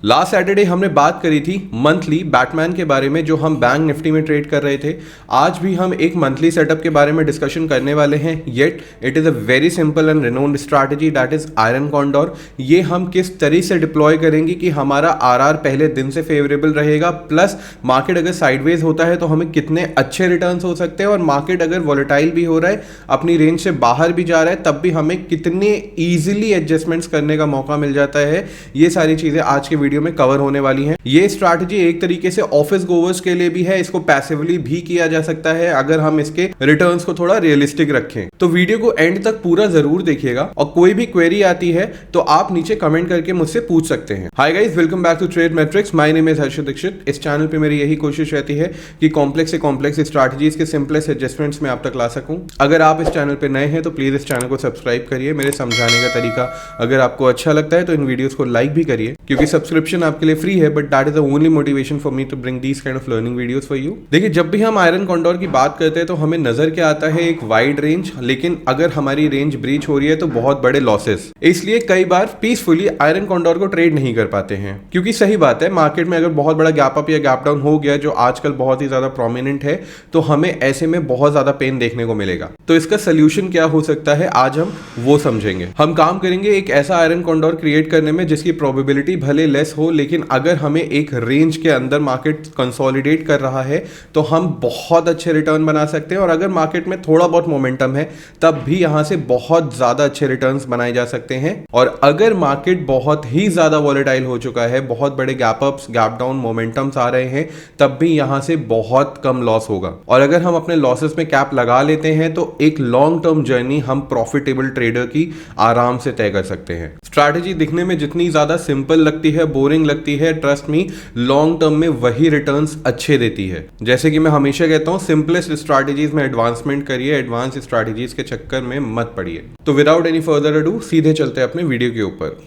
Last Saturday हमने बात करी थी मंथली बैटमैन के बारे में जो हम बैंक निफ्टी में ट्रेड कर रहे थे। आज भी हम एक मंथली सेटअप के बारे में डिस्कशन करने वाले हैं। Yet it is a very simple and renowned strategy that is iron condor. ये हम किस तरीके से डिप्लॉय करेंगे कि हमारा आरआर पहले दिन से फेवरेबल रहेगा, प्लस मार्केट अगर साइडवेज होता है तो हमें कितने अच्छे रिटर्न्स हो सकते हैं, और मार्केट अगर वॉलेटाइल भी हो रहा है, अपनी रेंज से बाहर भी जा रहा है, तब भी हमें कितने ईजिली एडजस्टमेंट्स करने का मौका मिल जाता है। ये सारी चीजें आज के वीडियो में कवर होने वाली हैं। ये स्ट्रैटेजी एक तरीके से ऑफिस गोवर्स के लिए भी है, इसको पैसिवली भी किया जा सकता है अगर हम इसके रिटर्न्स को थोड़ा रियलिस्टिक रखें। तो वीडियो को एंड तक पूरा जरूर देखिएगा, और कोई भी क्वेरी आती है तो आप नीचे कमेंट करके मुझसे पूछ सकते हैं। Hi guys, welcome back to Trade Matrix. My name is Harshit Dixit. इस चैनल पे मेरी यही कोशिश रहती है कि कॉम्प्लेक्स से कॉम्प्लेक्स स्ट्रैटेजीज के सिंपलेस्ट एडजस्टमेंट्स में आप तक ला सकूं। अगर आप इस चैनल पे नए हैं तो प्लीज इस चैनल को सब्सक्राइब करिए। मेरे समझाने का तरीका अगर आपको अच्छा लगता है तो इन वीडियोस को लाइक भी करिए, क्योंकि सब्सक्रिप्शन आपके लिए फ्री है, but that is the only motivation for me to bring these kind of learning videos for you. देखिए, जब भी हम आयरन कॉन्डोर की बात करते हैं तो हमें नजर क्या आता है, एक वाइड रेंज। लेकिन अगर हमारी रेंज ब्रीच हो रही है तो बहुत बड़े लॉसेस। इसलिए कई बार पीसफुली आयरन कॉन्डोर को ट्रेड नहीं कर पाते हैं, क्योंकि सही बात है, मार्केट में अगर बहुत बड़ा गैप अप या गैप डाउन हो गया जो आजकल बहुत ही ज्यादा प्रोमिनेंट है, तो हमें ऐसे में बहुत ज्यादा पेन देखने को मिलेगा। तो इसका सोल्यूशन क्या हो सकता है, आज हम वो समझेंगे। हम काम करेंगे एक ऐसा आयरन कॉन्डोर क्रिएट करने में जिसकी प्रोबेबिलिटी भले लेस हो, लेकिन अगर हमें एक रेंज के अंदर मार्केट कंसोलिडेट कर रहा है तो हम बहुत अच्छे रिटर्न बना सकते हैं। और अगर मार्केट में थोड़ा बहुत मोमेंटम है तब भी यहां से बहुत ज्यादा अच्छे रिटर्न्स बनाए जा सकते हैं। और अगर मार्केट बहुत ही ज्यादा वॉलेटाइल हो चुका है, बहुत बड़े gap ups gap down momentums आ रहे हैं, तब भी यहां से बहुत कम लॉस होगा। और अगर हम अपने लॉसेस में कैप लगा लेते हैं तो एक लॉन्ग टर्म जर्नी हम प्रॉफिटेबल ट्रेडर की आराम से तय कर सकते हैं। स्ट्रैटेजी दिखने में जितनी ज्यादा सिंपल लगती है, बोरिंग लगती है, ट्रस्ट मी लॉन्ग टर्म में वही रिटर्न्स अच्छे देती है। जैसे कि मैं हमेशा कहता हूं, सिंपलेस्ट स्ट्रैटेजीज में एडवांसमेंट करिए, एडवांस स्ट्रैटेजीज के चक्कर में मत पड़िए। तो विदाउट एनी फर्दर अडू सीधे चलते हैं अपने वीडियो के ऊपर।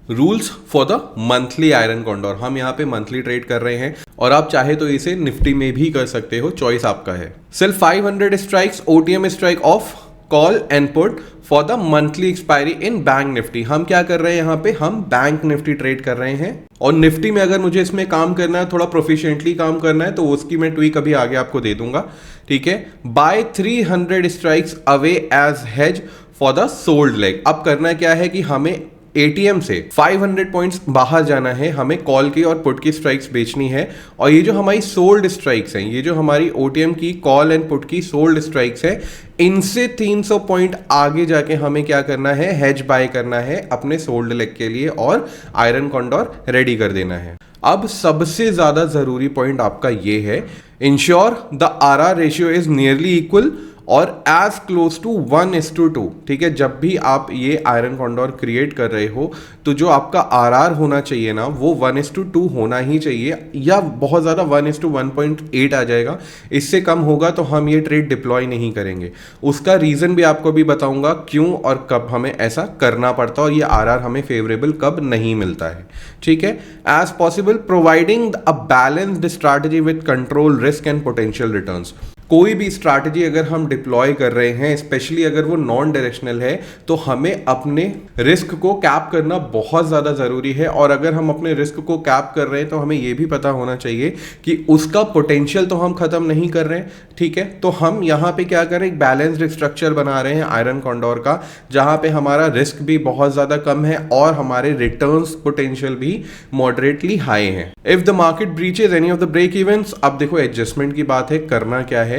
Rules for the monthly iron condor. हम यहाँ पे मंथली ट्रेड कर रहे हैं, और आप चाहे तो इसे निफ्टी में भी कर सकते हो, चॉइस आपका है। सिर्फ 500 strikes OTM strike off call and put for the monthly expiry in bank Nifty. हम क्या कर रहे हैं यहाँ पे, हम बैंक निफ्टी ट्रेड कर रहे हैं। और निफ्टी में अगर मुझे इसमें काम करना है, थोड़ा प्रोफिशिएंटली काम करना है, तो उसकी मैं ट्वीक अभी आगे आपको दे दूंगा, ठीक है। Buy 300 strikes away as hedge for the sold leg. अब करना क्या है कि हमें एटीएम से 500 पॉइंट्स बाहर जाना है, हमें कॉल की और पुट की स्ट्राइक्स बेचनी है। और ये जो हमारी सोल्ड स्ट्राइक्स हैं, ये जो हमारी ओटीएम की कॉल एंड पुट की सोल्ड स्ट्राइक्स है, इनसे 300 पॉइंट आगे जाके हमें क्या करना है, हेज बाय करना है अपने सोल्ड लेग के लिए, और आयरन कॉन्डोर रेडी कर देना है। अब सबसे ज्यादा जरूरी पॉइंट आपका ये है, ensure the RR ratio is nearly equal और एज क्लोज टू 1:2। ठीक है, जब भी आप ये आयरन कॉन्डोर क्रिएट कर रहे हो तो जो आपका आरआर होना चाहिए ना, वो 1:2 होना ही चाहिए, या बहुत ज़्यादा 1:1.8 आ जाएगा। इससे कम होगा तो हम ये ट्रेड डिप्लॉय नहीं करेंगे। उसका रीज़न भी आपको भी बताऊंगा क्यों और कब हमें ऐसा करना पड़ता है, और ये आरआर हमें फेवरेबल कब नहीं मिलता है। ठीक है, as possible providing a balanced strategy with control risk and potential returns. कोई भी स्ट्रैटेजी अगर हम डिप्लॉय कर रहे हैं, स्पेशली अगर वो नॉन डायरेक्शनल है, तो हमें अपने रिस्क को कैप करना बहुत ज़्यादा ज़रूरी है। और अगर हम अपने रिस्क को कैप कर रहे हैं तो हमें ये भी पता होना चाहिए कि उसका पोटेंशियल तो हम ख़त्म नहीं कर रहे हैं। ठीक है, तो हम यहाँ पे क्या करें, एक बैलेंस्ड स्ट्रक्चर बना रहे हैं आयरन कॉन्डोर का, जहाँ पे हमारा रिस्क भी बहुत ज़्यादा कम है और हमारे रिटर्न्स पोटेंशियल भी मॉडरेटली हाई हैं। If the market breaches any of the break events, अब देखो एडजस्टमेंट की बात है, करना क्या है,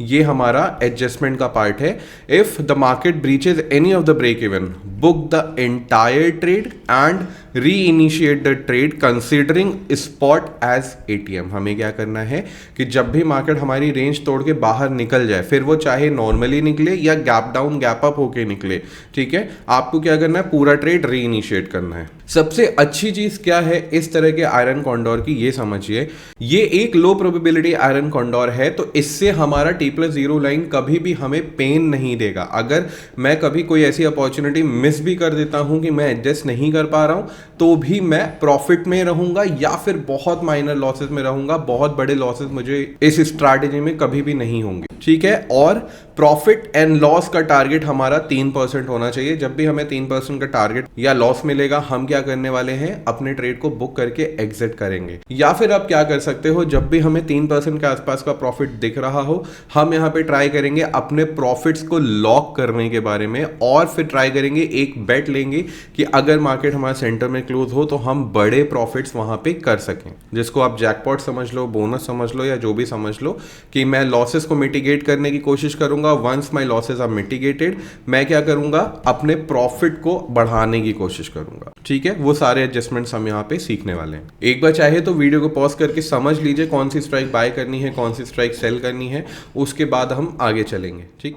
ये हमारा एडजस्टमेंट का पार्ट है। If the market breaches any of the break even, book the entire trade and reinitiate the trade considering spot as ATM. हमें क्या करना है कि जब भी मार्केट हमारी रेंज तोड़ के बाहर निकल जाए, फिर वो चाहे नॉर्मली निकले या गैप डाउन गैप अप होके निकले, ठीक है, आपको क्या करना है, पूरा ट्रेड री इनिशिएट करना है। सबसे अच्छी चीज क्या है इस तरह के आयरन कॉन्डोर की, ये समझिए, ये एक लो प्रोबेबिलिटी आयरन कॉन्डोर है, तो इससे हमारा T+0 लाइन कभी भी हमें पेन नहीं देगा। अगर मैं कभी कोई ऐसी अपॉर्चुनिटी मिस भी कर देता हूं कि मैं एडजस्ट नहीं कर पा रहा हूं, तो भी मैं प्रॉफिट में रहूंगा या फिर बहुत माइनर लॉसेस में रहूंगा। बहुत बड़े लॉसेस मुझे इस स्ट्रैटेजी में कभी भी नहीं होंगे, ठीक है। और प्रॉफिट एंड लॉस का टारगेट हमारा 3% होना चाहिए। जब भी हमें 3% का टारगेट या लॉस मिलेगा, हम क्या करने वाले हैं, अपने ट्रेड को बुक करके एग्जिट करेंगे। या फिर आप क्या कर सकते हो, जब भी हमें 3% के आसपास का प्रॉफिट दिख रहा हो, हम यहाँ पे ट्राई करेंगे अपने प्रॉफिट्स को लॉक करने के बारे में, और फिर ट्राई करेंगे, एक बेट लेंगे कि अगर मार्केट हमारे सेंटर में क्लोज हो तो हम बड़े प्रॉफिट्स वहां पे कर सकें, जिसको आप जैकपॉट समझ लो, बोनस समझ लो, या जो भी समझ लो, कि मैं लॉसेस को मिटिगेट करने की कोशिश करूंगा। Once my losses are mitigated, मैं क्या करूंगा, अपने प्रॉफिट को बढ़ाने की कोशिश करूंगा, ठीक है। वो सारे एडजस्टमेंट्स हम यहाँ पे सीखने वाले हैं। एक बार चाहे तो वीडियो को पॉज करके समझ लीजिए कौन सी स्ट्राइक बाय करनी है, कौन सी स्ट्राइक सेल करनी है, उसके बाद हम आगे चलेंगे, ठीक।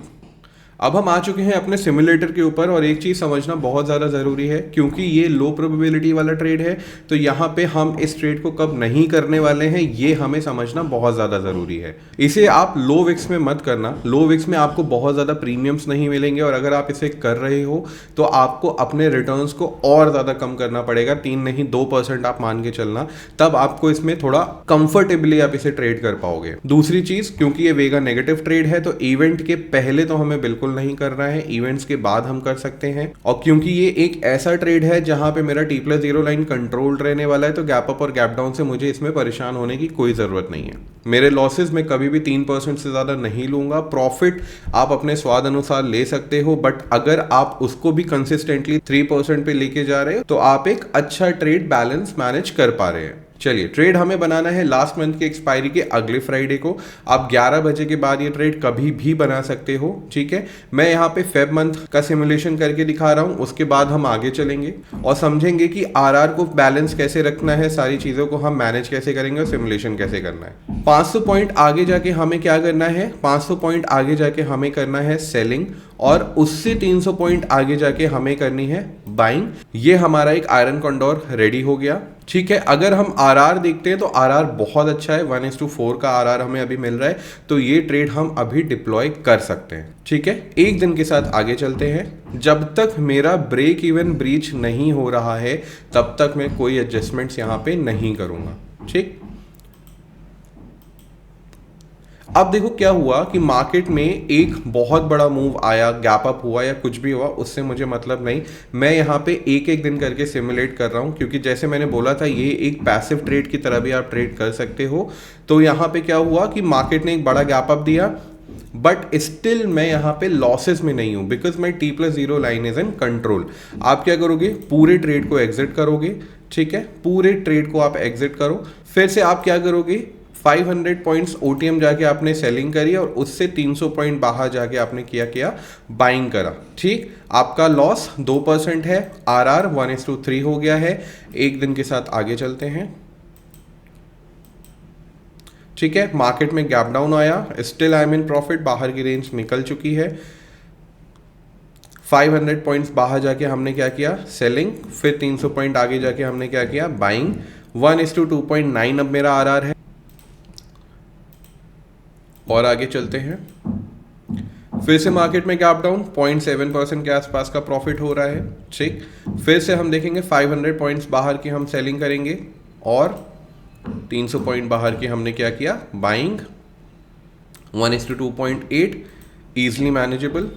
अब हम आ चुके हैं अपने सिमुलेटर के ऊपर, और एक चीज़ समझना बहुत ज़्यादा ज़रूरी है, क्योंकि ये लो प्रोबेबिलिटी वाला ट्रेड है, तो यहाँ पे हम इस ट्रेड को कब नहीं करने वाले हैं ये हमें समझना बहुत ज़्यादा ज़रूरी है। इसे आप लो विक्स में मत करना। लो विक्स में आपको बहुत ज़्यादा प्रीमियम्स नहीं मिलेंगे, और अगर आप इसे कर रहे हो तो आपको अपने रिटर्न्स को और ज़्यादा कम करना पड़ेगा। 3 नहीं 2% आप मान के चलना, तब आपको इसमें थोड़ा कंफर्टेबली आप इसे ट्रेड कर पाओगे। दूसरी चीज़, क्योंकि ये वेगा नेगेटिव ट्रेड है, तो इवेंट के पहले तो हमें बिल्कुल नहीं करना है, इवेंट्स के बाद हम कर सकते हैं। और क्योंकि ये एक ऐसा ट्रेड है जहां पे मेरा T+0 लाइन कंट्रोल्ड रहने वाला है, तो गैप अप और गैप डाउन से मुझे इसमें परेशान होने की कोई जरूरत नहीं है। मेरे लॉसेस में कभी भी 3% से ज्यादा नहीं लूंगा। प्रॉफिट आप अपने स्वाद अनुसार ले सकते हो, बट अगर आप उसको भी कंसिस्टेंटली 3% पे लेके जा रहे हो तो आप एक अच्छा ट्रेड बैलेंस मैनेज कर पा रहे हैं। चलिए, ट्रेड हमें बनाना है लास्ट मंथ के एक्सपायरी के अगले फ्राइडे को। आप 11 बजे के बाद ये ट्रेड कभी भी बना सकते हो, ठीक है। मैं यहाँ पे फेब मंथ का सिमुलेशन करके दिखा रहा हूँ, उसके बाद हम आगे चलेंगे और समझेंगे कि आरआर को बैलेंस कैसे रखना है, सारी चीजों को हम मैनेज कैसे करेंगे और सिमुलेशन कैसे करना है। 500 पॉइंट आगे जाके हमें क्या करना है, 500 पॉइंट आगे जाके हमें करना है सेलिंग, और उससे 300 पॉइंट आगे जाके हमें करनी है बाइंग। ये हमारा एक आयरन कॉन्डोर रेडी हो गया, ठीक है। अगर हम आरआर देखते हैं तो आरआर बहुत अच्छा है, 1:4 का आरआर हमें अभी मिल रहा है, तो ये ट्रेड हम अभी डिप्लॉय कर सकते हैं, ठीक है। एक दिन के साथ आगे चलते हैं। जब तक मेरा ब्रेक इवन ब्रीच नहीं हो रहा है तब तक मैं कोई एडजस्टमेंट्स यहाँ पे नहीं करूंगा, ठीक। अब देखो क्या हुआ कि मार्केट में एक बहुत बड़ा मूव आया, गैप अप हुआ या कुछ भी हुआ, उससे मुझे मतलब नहीं। मैं यहाँ पे एक एक दिन करके सिमुलेट कर रहा हूँ, क्योंकि जैसे मैंने बोला था ये एक पैसिव ट्रेड की तरह भी आप ट्रेड कर सकते हो। तो यहाँ पे क्या हुआ कि मार्केट ने एक बड़ा गैप अप दिया, बट स्टिल मैं यहाँ पे लॉसेस में नहीं हूँ, because my T+0 line is in control. आप क्या करोगे, पूरे ट्रेड को एग्जिट करोगे, ठीक है। पूरे ट्रेड को आप एग्जिट करो, फिर से आप क्या करोगे, 500 पॉइंट्स OTM जाके आपने सेलिंग करी, और उससे 300 पॉइंट बाहर जाके आपने किया बाइंग करा, ठीक। आपका लॉस 2% है, आरआर 1:3 हो गया है। एक दिन के साथ आगे चलते हैं, ठीक है। मार्केट में गैप डाउन आया, still I am in profit, बाहर की रेंज निकल चुकी है। 500 पॉइंट्स बाहर जाके हमने क्या किया, सेलिंग, फिर 300 पॉइंट आगे जाके हमने क्या किया, बाइंग। 1:2.9 अब मेरा आरआर है, और आगे चलते हैं। फिर से मार्केट में गैप डाउन, 0.7% के आसपास का प्रॉफिट हो रहा है, ठीक। फिर से हम देखेंगे 500 पॉइंट्स बाहर की हम सेलिंग करेंगे, और 300 पॉइंट बाहर की हमने क्या किया, बाइंग। 1:2.8 easily manageable.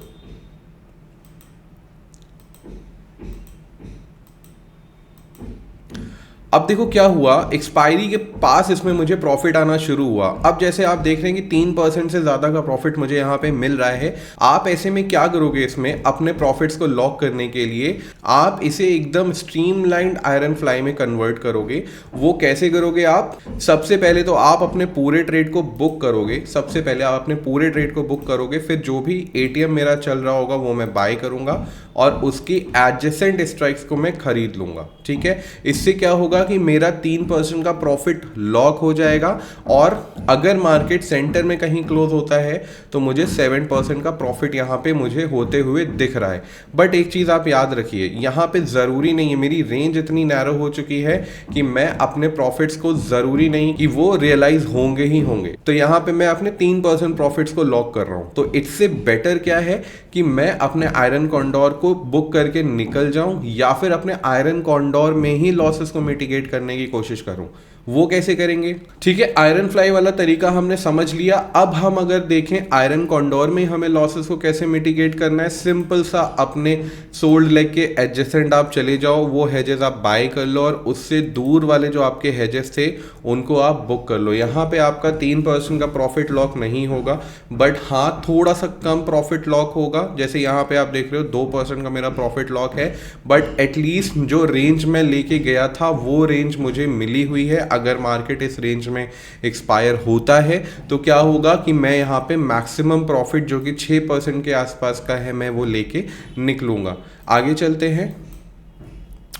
अब देखो क्या हुआ, एक्सपायरी के पास इसमें मुझे प्रॉफिट आना शुरू हुआ। अब जैसे आप देख रहे हैं कि 3% से ज्यादा का प्रॉफिट मुझे यहाँ पे मिल रहा है। आप ऐसे में क्या करोगे, इसमें अपने प्रॉफिट्स को लॉक करने के लिए आप इसे एकदम स्ट्रीमलाइंड आयरन फ्लाई में कन्वर्ट करोगे। वो कैसे करोगे आप, सबसे पहले तो आप अपने पूरे ट्रेड को बुक करोगे। सबसे पहले आप अपने पूरे ट्रेड को बुक करोगे, फिर जो भी ATM मेरा चल रहा होगा वो मैं बाय करूंगा, और उसकी एडजेसेंट स्ट्राइक्स को मैं खरीद लूंगा, ठीक है। इससे क्या होगा होगा कि मेरा 3% का प्रॉफिट लॉक हो जाएगा, और अगर मार्केट सेंटर में कहीं क्लोज होता है तो मुझे 7% का प्रॉफिट यहाँ पे मुझे होते हुए दिख रहा है। बट एक चीज़ आप याद रखिए, यहाँ पे ज़रूरी नहीं है, मेरी रेंज इतनी नैरो हो चुकी है कि मैं अपने प्रॉफिट्स को ज़रूरी नहीं कि वो रियलाइज होंगे ही होंगे। तो यहाँ पे मैं अपने 3% प्रॉफिट्स को लॉक कर रहा हूँ। तो इससे बेटर क्या है कि मैं अपने आयरन कॉन्डोर को बुक करके निकल जाऊं, या फिर अपने आयरन कॉन्डोर में ही लॉसेस को मिटिगेट करने की कोशिश करूं। वो कैसे करेंगे? ठीक है, आयरन फ्लाई वाला तरीका हमने समझ लिया। अब हम अगर देखें आयरन कॉन्डोर में हमें लॉसेस को कैसे मिटिगेट करना है, सिंपल सा अपने सोल्ड लेग के एडजेसेंट आप चले जाओ, वो हेजेस आप बाय कर लो, और उससे दूर वाले जो आपके हेजेस थे उनको आप बुक कर लो। यहाँ पे आपका 3% का प्रॉफिट लॉक नहीं होगा, बट हाँ थोड़ा सा कम प्रॉफिट लॉक होगा। जैसे यहाँ पे आप देख रहे हो 2% का मेरा प्रॉफिट लॉक है, बट एटलीस्ट जो रेंज में लेके गया था वो रेंज मुझे मिली हुई है। अगर मार्केट इस रेंज में एक्सपायर होता है तो क्या होगा कि मैं यहाँ पे मैक्सिमम प्रॉफिट जो कि 6% के आसपास का है, मैं वो लेके निकलूंगा। आगे चलते हैं,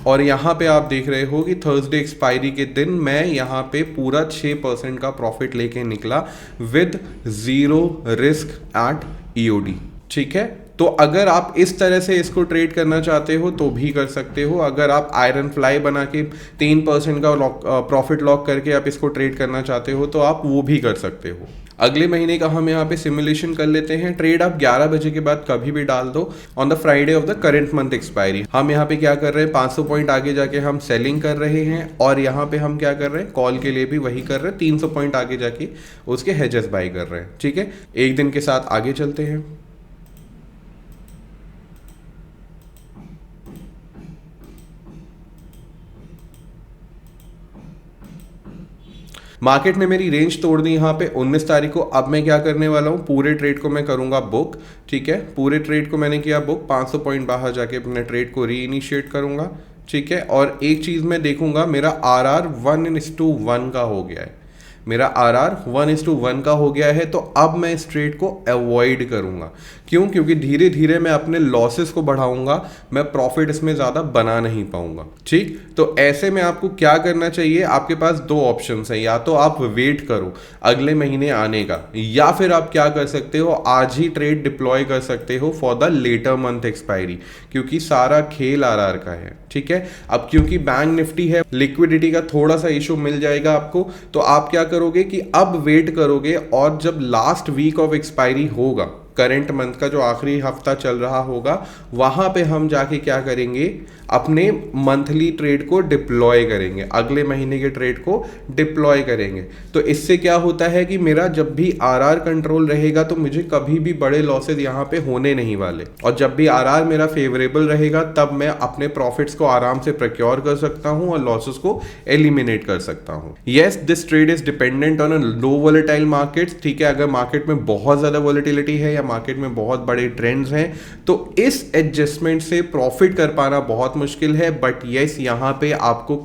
और यहाँ पे आप देख रहे हो कि थर्सडे एक्सपायरी के दिन मैं यहाँ पे पूरा 6% का प्रॉफिट लेके निकला विद 0 रिस्क एट ईओडी। ठीक है, तो अगर आप इस तरह से इसको ट्रेड करना चाहते हो तो भी कर सकते हो। अगर आप आयरन फ्लाई बना के 3% का प्रॉफिट लॉक करके आप इसको ट्रेड करना चाहते हो तो आप वो भी कर सकते हो। अगले महीने का हम यहाँ पे सिमुलेशन कर लेते हैं। ट्रेड आप 11 बजे के बाद कभी भी डाल दो on the Friday of the current month expiry. हम यहाँ पे क्या कर रहे हैं, 500 पॉइंट आगे जाके हम सेलिंग कर रहे हैं, और यहाँ पे हम क्या कर रहे हैं, कॉल के लिए भी वही कर रहे हैं, 300 पॉइंट आगे जाके उसके हेजेस बाय कर रहे हैं। ठीक है, एक दिन के साथ आगे चलते हैं। मार्केट ने मेरी रेंज तोड़ दी यहाँ पे 19 तारीख को। अब मैं क्या करने वाला हूँ, पूरे ट्रेड को मैं करूँगा बुक। ठीक है, पूरे ट्रेड को मैंने किया बुक, 500 पॉइंट बाहर जाके अपने ट्रेड को री इनिशिएट करूँगा। ठीक है, और एक चीज़ मैं देखूँगा, मेरा RR 1:1 का हो गया है, मेरा RR 1:1 का हो गया है। तो अब मैं इस ट्रेड को अवॉइड करूंगा। क्यों? क्योंकि धीरे धीरे मैं अपने लॉसेस को बढ़ाऊंगा, मैं प्रॉफिट इसमें ज़्यादा बना नहीं पाऊंगा। ठीक, तो ऐसे में आपको क्या करना चाहिए, आपके पास दो ऑप्शंस हैं, या तो आप वेट करो अगले महीने आने का, या फिर आप क्या कर सकते हो, आज ही ट्रेड डिप्लॉय कर सकते हो for the later month expiry, क्योंकि सारा खेल RR का है। ठीक है, अब क्योंकि बैंक निफ्टी है, लिक्विडिटी का थोड़ा सा इशू मिल जाएगा आपको, तो आप क्या करोगे कि अब वेट करोगे, और जब लास्ट वीक ऑफ एक्सपायरी होगा, करंट मंथ का जो आखिरी हफ्ता चल रहा होगा, वहां पे हम जाके क्या करेंगे, अपने मंथली ट्रेड को डिप्लॉय करेंगे, अगले महीने के ट्रेड को डिप्लॉय करेंगे। तो इससे क्या होता है कि मेरा जब भी RR कंट्रोल रहेगा तो मुझे कभी भी बड़े लॉसेस यहाँ पे होने नहीं वाले, और जब भी RR मेरा फेवरेबल रहेगा तब मैं अपने प्रॉफिट्स को आराम से प्रोक्योर कर सकता हूँ और लॉसेस को एलिमिनेट कर सकता हूँ। Yes, this trade is dependent on a low volatile markets. ठीक है, अगर मार्केट में बहुत ज़्यादा वोलेटिलिटी है या मार्केट में बहुत बड़े ट्रेंड्स हैं तो इस एडजस्टमेंट से प्रॉफिट कर पाना बहुत मुश्किल है। बट यस, यहाँ पे आपको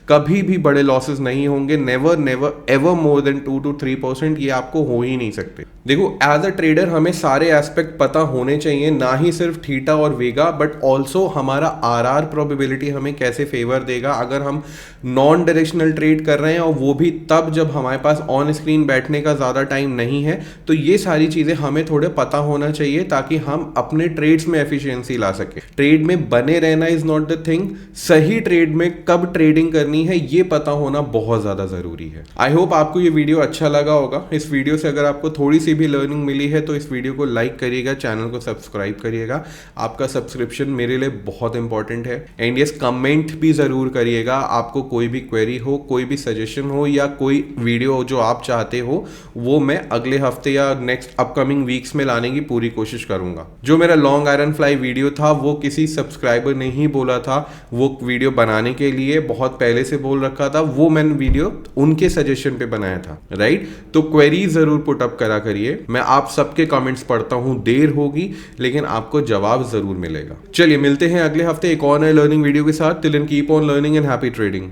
कभी भी बड़े लॉसेस नहीं होंगे, never ever more than 2 to 3%, ये आपको हो ही नहीं सकते। देखो, एज अ ट्रेडर हमें सारे एस्पेक्ट पता होने चाहिए, ना ही सिर्फ थीटा और वेगा, बट ऑल्सो हमारा RR प्रोबेबिलिटी हमें कैसे फेवर देगा अगर हम नॉन डायरेक्शनल ट्रेड कर रहे हैं, और वो भी तब जब हमारे पास ऑन स्क्रीन बैठने का ज़्यादा टाइम नहीं है। तो ये सारी चीज़ें हमें थोड़े पता होना चाहिए ताकि हम अपने ट्रेड्स में एफिशिएंसी ला सके। ट्रेड में बने रहना इज नॉट द थिंग, सही ट्रेड में कब ट्रेडिंग करनी है ये पता होना बहुत ज़्यादा ज़रूरी है। आई होप आपको ये वीडियो अच्छा लगा होगा। इस वीडियो से अगर आपको थोड़ी सी भी लर्निंग मिली है तो इस वीडियो को लाइक करिएगा, चैनल को सब्सक्राइब करिएगा। आपका सब्सक्रिप्शन मेरे लिए बहुत इंपॉर्टेंट है। एंड यस, कमेंट भी ज़रूर करिएगा, आपको कोई भी क्वेरी हो, कोई भी सजेशन हो, या कोई वीडियो जो आप चाहते हो वो मैं अगले हफ्ते या नेक्स्ट अपकमिंग वीक्स में लाने की पूरी कोशिश करूंगा। जो मेरा लॉन्ग आयरन फ्लाई वीडियो था वो किसी सब्सक्राइबर ने ही बोला था, वो वीडियो बनाने के लिए बहुत पहले से बोल रखा था, वो मैंने वीडियो उनके सजेशन पे बनाया था, राइट। तो क्वेरी जरूर पुट अप करा करिए, मैं आप सबके कमेंट्स पढ़ता हूं, देर होगी लेकिन आपको जवाब जरूर मिलेगा। चलिए मिलते हैं अगले हफ्ते एक और नए लर्निंग वीडियो के साथ। Till then keep on learning and happy trading.